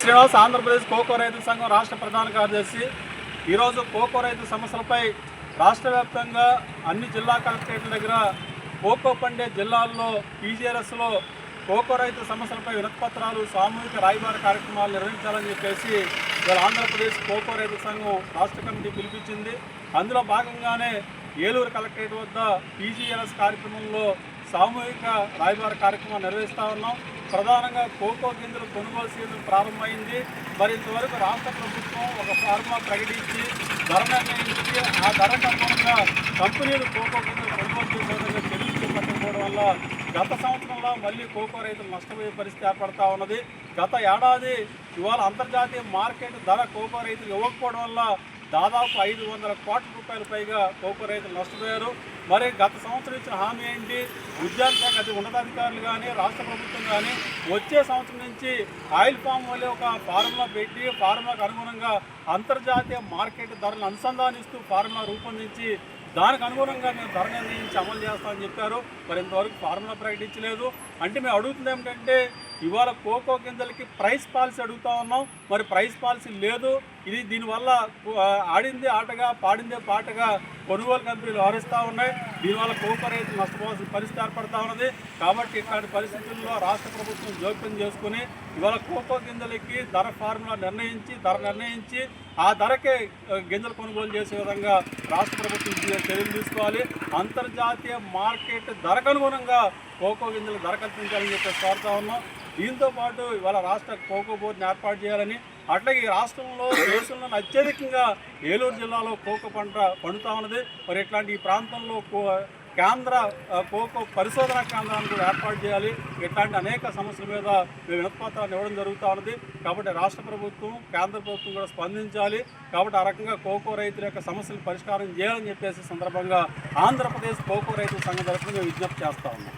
Srinivas Andhra Pradesh cocoa రైతు సంఘం రాష్ట్ర ప్రధాన కార్యదర్శి. ఈరోజు కోకో రైతు సమస్యలపై రాష్ట్ర వ్యాప్తంగా అన్ని జిల్లా కలెక్టరేట్ల దగ్గర కోకో పండే జిల్లాల్లో పీజీఆర్ఎస్లో కోకో రైతు సమస్యలపై వినతిపత్రాలు సామూహిక రాయబార కార్యక్రమాలు నిర్వహించాలని చెప్పేసి ఇవాళ ఆంధ్రప్రదేశ్ కోకో రైతు సంఘం రాష్ట్ర కమిటీ పిలిపించింది. అందులో భాగంగానే ఏలూరు కలెక్టరేట్ వద్ద పీజీఆర్ఎస్ కార్యక్రమంలో సామూహిక రాయబార కార్యక్రమం నిర్వహిస్తూ ఉన్నాం. ప్రధానంగా కోకో గింజలు కొనుగోలు సీజన్ ప్రారంభమైంది. మరి ఇంతవరకు రాష్ట్ర ప్రభుత్వం ఒక ఫార్ములా ప్రకటించి ధర నిర్ణయించి ఆ ధరకు అనుగుణంగా కంపెనీలు కోకో గింజలు కొనుగోలు చేసే విధంగా చర్యలు చేపట్టకపోవడం వల్ల గత సంవత్సరంలో మళ్ళీ కోకో రైతులు నష్టపోయే పరిస్థితి ఏర్పడతా ఉన్నది. గత ఏడాది ఇవాళ అంతర్జాతీయ మార్కెట్ ధర కోకో రైతులు ఇవ్వకపోవడం వల్ల దాదాపు 500 కోట్ల రూపాయల పైగా కోకో రైతులు నష్టపోయారు. మరి గత సంవత్సరం ఇచ్చిన హామీ ఏంటి? ఉద్యాన శాఖ ఉన్నతాధికారులు కానీ రాష్ట్ర ప్రభుత్వం కానీ వచ్చే సంవత్సరం నుంచి ఆయిల్ పామ్ వల్ల ఒక ఫార్ములా పెట్టి ఫార్ములాకు అనుగుణంగా అంతర్జాతీయ మార్కెట్ ధరలను అనుసంధానిస్తూ ఫార్ములా రూపొందించి దానికి అనుగుణంగా మేము ధర నిర్ణయించి అమలు చేస్తామని చెప్పారు. మరి ఇంతవరకు ఫార్ములా ప్రకటించలేదు. అంటే మేము అడుగుతుంది ఏమిటంటే ఇవాళ కోకో గింజలకి ప్రైస్ పాలసీ అడుగుతా ఉన్నాం. మరి ప్రైస్ పాలసీ లేదు. ఇది దీనివల్ల ఆడిందే ఆటగా పాడిందే పాటగా కొనుగోలు కంపెనీలు వ్యవహరిస్తూ ఉన్నాయి. దీనివల్ల కోకో రైతులు నష్టపోవాల్సిన పరిస్థితి ఏర్పడతా ఉన్నది. కాబట్టి ఇట్లాంటి పరిస్థితుల్లో రాష్ట్ర ప్రభుత్వం జోక్యం చేసుకుని ఇవాళ కోకో గింజలకి ధర ఫార్ములా నిర్ణయించి ఆ ధరకే గింజలు కొనుగోలు చేసే విధంగా రాష్ట్ర ప్రభుత్వం చర్యలు తీసుకోవాలి. అంతర్జాతీయ మార్కెట్ ధరకు అనుగుణంగా కోకో గింజలు ధర కల్పించాలని చెప్పి కోరుతా ఉన్నాం. దీంతో పాటు ఇవాళ రాష్ట్ర కోకో బోర్డుని ఏర్పాటు చేయాలని, అట్లాగే ఈ రాష్ట్రంలో దేశంలో అత్యధికంగా ఏలూరు జిల్లాలో కోకో పంట పండుతూ ఉన్నది. మరి ఇట్లాంటి ఈ ప్రాంతంలో కేంద్ర కోకో పరిశోధనా కేంద్రాన్ని కూడా ఏర్పాటు చేయాలి. ఇట్లాంటి అనేక సమస్యల మీద మేము వినతిపత్రాలు ఇవ్వడం జరుగుతూ ఉన్నది. కాబట్టి రాష్ట్ర ప్రభుత్వం కేంద్ర ప్రభుత్వం కూడా స్పందించాలి. కాబట్టి ఆ రకంగా కోకో రైతుల యొక్క సమస్యలు పరిష్కారం చేయాలని చెప్పేసి సందర్భంగా ఆంధ్రప్రదేశ్ కోకో రైతుల సంఘం తరఫున మేము విజ్ఞప్తి చేస్తా ఉన్నాం.